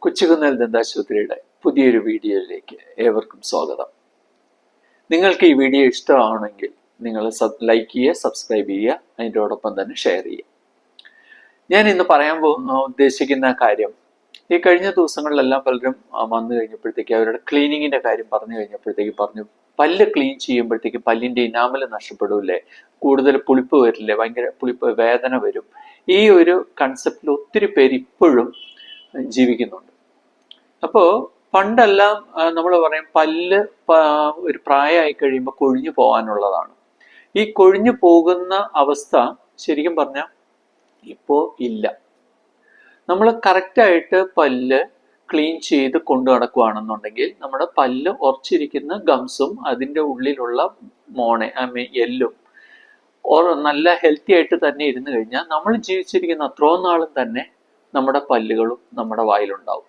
കൊച്ചുകുന്നേൽ ദന്താശുപത്രിയുടെ പുതിയൊരു വീഡിയോയിലേക്ക് ഏവർക്കും സ്വാഗതം. നിങ്ങൾക്ക് ഈ വീഡിയോ ഇഷ്ടമാണെങ്കിൽ നിങ്ങൾ ലൈക്ക് ചെയ്യുക, സബ്സ്ക്രൈബ് ചെയ്യുക, അതിൻ്റെയോടൊപ്പം തന്നെ ഷെയർ ചെയ്യുക. ഞാൻ ഇന്ന് പറയാൻ ഉദ്ദേശിക്കുന്ന കാര്യം, ഈ കഴിഞ്ഞ ദിവസങ്ങളിലെല്ലാം പലരും വന്നു കഴിഞ്ഞപ്പോഴത്തേക്ക് അവരുടെ ക്ലീനിങ്ങിന്റെ കാര്യം പറഞ്ഞു കഴിഞ്ഞപ്പോഴത്തേക്ക് പറഞ്ഞു, പല്ല് ക്ലീൻ ചെയ്യുമ്പോഴത്തേക്ക് പല്ലിന്റെ ഇനാമൽ നഷ്ടപ്പെടൂലേ, കൂടുതൽ പുളിപ്പ് വരില്ലേ, ഭയങ്കര പുളിപ്പ് വേദന വരും. ഈ ഒരു കൺസെപ്റ്റിൽ ഒത്തിരി പേര് ഇപ്പോഴും ജീവിക്കുന്നുണ്ട്. അപ്പോൾ പണ്ടെല്ലാം നമ്മൾ പറയും പല്ല് ഒരു പ്രായമായി കഴിയുമ്പോൾ കൊഴിഞ്ഞു പോകാനുള്ളതാണ്. ഈ കൊഴിഞ്ഞു പോകുന്ന അവസ്ഥ ശരിക്കും പറഞ്ഞാൽ ഇപ്പോൾ ഇല്ല. നമ്മൾ കറക്റ്റായിട്ട് പല്ല് ക്ലീൻ ചെയ്ത് കൊണ്ടു നടക്കുകയാണെന്നുണ്ടെങ്കിൽ നമ്മുടെ പല്ല് ഉറച്ചിരിക്കുന്ന ഗംസും അതിൻ്റെ ഉള്ളിലുള്ള എല്ലും നല്ല ഹെൽത്തി ആയിട്ട് തന്നെ ഇരുന്ന് കഴിഞ്ഞാൽ നമ്മൾ ജീവിച്ചിരിക്കുന്ന അത്രയും നാളും തന്നെ നമ്മുടെ പല്ലുകളും നമ്മുടെ വായിലുണ്ടാവും.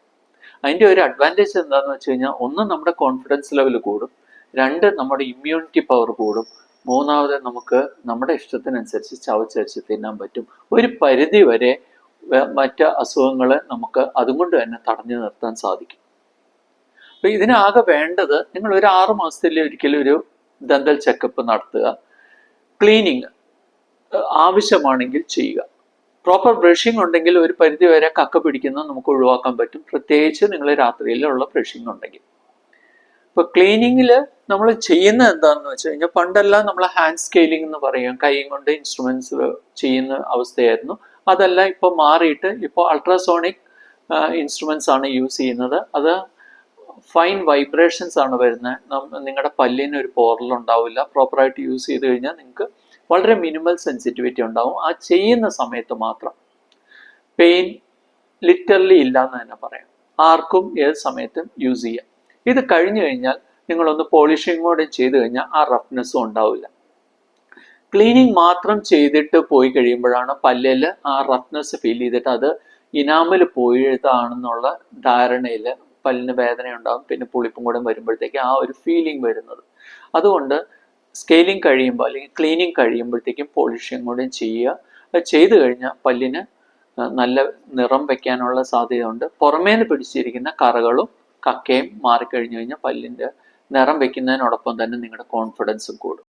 അതിൻ്റെ ഒരു അഡ്വാൻറ്റേജ് എന്താണെന്ന് വെച്ച് കഴിഞ്ഞാൽ, ഒന്ന് നമ്മുടെ കോൺഫിഡൻസ് ലെവൽ കൂടും, രണ്ട് നമ്മുടെ ഇമ്മ്യൂണിറ്റി പവർ കൂടും, മൂന്നാമത് നമുക്ക് നമ്മുടെ ഇഷ്ടത്തിനനുസരിച്ച് ചവച്ചരച്ച് തിന്നാൻ പറ്റും. ഒരു പരിധി വരെ മറ്റ് അസുഖങ്ങളെ നമുക്ക് അതുകൊണ്ട് തന്നെ തടഞ്ഞു നിർത്താൻ സാധിക്കും. അപ്പൊ ഇതിനാകെ വേണ്ടത്, നിങ്ങൾ ഒരു 6 മാസത്തിൽ ഒരിക്കലും ഒരു ദന്തൽ ചെക്കപ്പ് നടത്തുക, ക്ലീനിങ് ആവശ്യമാണെങ്കിൽ ചെയ്യുക. പ്രോപ്പർ ബ്രഷിംഗ് ഉണ്ടെങ്കിൽ ഒരു പരിധി വരെ കക്ക പിടിക്കുന്നത് നമുക്ക് ഒഴിവാക്കാൻ പറ്റും, പ്രത്യേകിച്ച് നിങ്ങൾ രാത്രിയിലുള്ള ബ്രഷിംഗ് ഉണ്ടെങ്കിൽ. ഇപ്പൊ ക്ലീനിങ്ങിൽ നമ്മൾ ചെയ്യുന്നത് എന്താണെന്ന് വെച്ച് കഴിഞ്ഞാൽ, പണ്ടെല്ലാം നമ്മൾ ഹാൻഡ് സ്കെയിലിംഗ് എന്ന് പറയും, കൈ കൊണ്ട് ഇൻസ്ട്രുമെന്റ്സ് ചെയ്യുന്ന അവസ്ഥയായിരുന്നു. അതെല്ലാം ഇപ്പൊ മാറിയിട്ട് ഇപ്പോൾ അൾട്രാസോണിക് ഇൻസ്ട്രുമെന്റ്സ് ആണ് യൂസ് ചെയ്യുന്നത്. അത് ഫൈൻ വൈബ്രേഷൻസ് ആണ് വരുന്നത്. നിങ്ങളുടെ പല്ലിന് ഒരു പോറലുണ്ടാവില്ല. പ്രോപ്പറായിട്ട് യൂസ് ചെയ്ത് കഴിഞ്ഞാൽ നിങ്ങൾക്ക് വളരെ മിനിമൽ സെൻസിറ്റിവിറ്റി ഉണ്ടാവും. ആ ചെയ്യുന്ന സമയത്ത് മാത്രം പെയിൻ ലിറ്ററലി ഇല്ല എന്ന് തന്നെ പറയാം. ആർക്കും ഏത് സമയത്തും യൂസ് ചെയ്യാം. ഇത് കഴിഞ്ഞു കഴിഞ്ഞാൽ നിങ്ങളൊന്ന് പോളിഷിംഗ് കൂടെ ചെയ്ത് കഴിഞ്ഞാൽ ആ റഫ്നെസ്സും ഉണ്ടാവില്ല. ക്ലീനിങ് മാത്രം ചെയ്തിട്ട് പോയി കഴിയുമ്പോഴാണ് പല്ലിൽ ആ റഫ്നെസ് ഫീൽ ചെയ്തിട്ട് അത് ഇനാമൽ പോയതാണെന്നുള്ള ധാരണയിൽ പല്ലിന് വേദന ഉണ്ടാകും, പിന്നെ പുളിപ്പും കൂടെ വരുമ്പോഴത്തേക്ക് ആ ഒരു ഫീലിംഗ് വരുന്നത്. അതുകൊണ്ട് സ്കെയിലിംഗ് കഴിയുമ്പോൾ അല്ലെങ്കിൽ ക്ലീനിങ് കഴിയുമ്പോഴത്തേക്കും പോളിഷിംഗ് കൂടെ ചെയ്യുക. അത് ചെയ്തു കഴിഞ്ഞാൽ പല്ലിന് നല്ല നിറം വയ്ക്കാനുള്ള സാധ്യതയുണ്ട്. പുറമേന്ന് പിടിച്ചിരിക്കുന്ന കറകളും കക്കയും മാറിക്കഴിഞ്ഞു കഴിഞ്ഞാൽ പല്ലിൻ്റെ നിറം വയ്ക്കുന്നതിനോടൊപ്പം തന്നെ നിങ്ങളുടെ കോൺഫിഡൻസും കൂടും.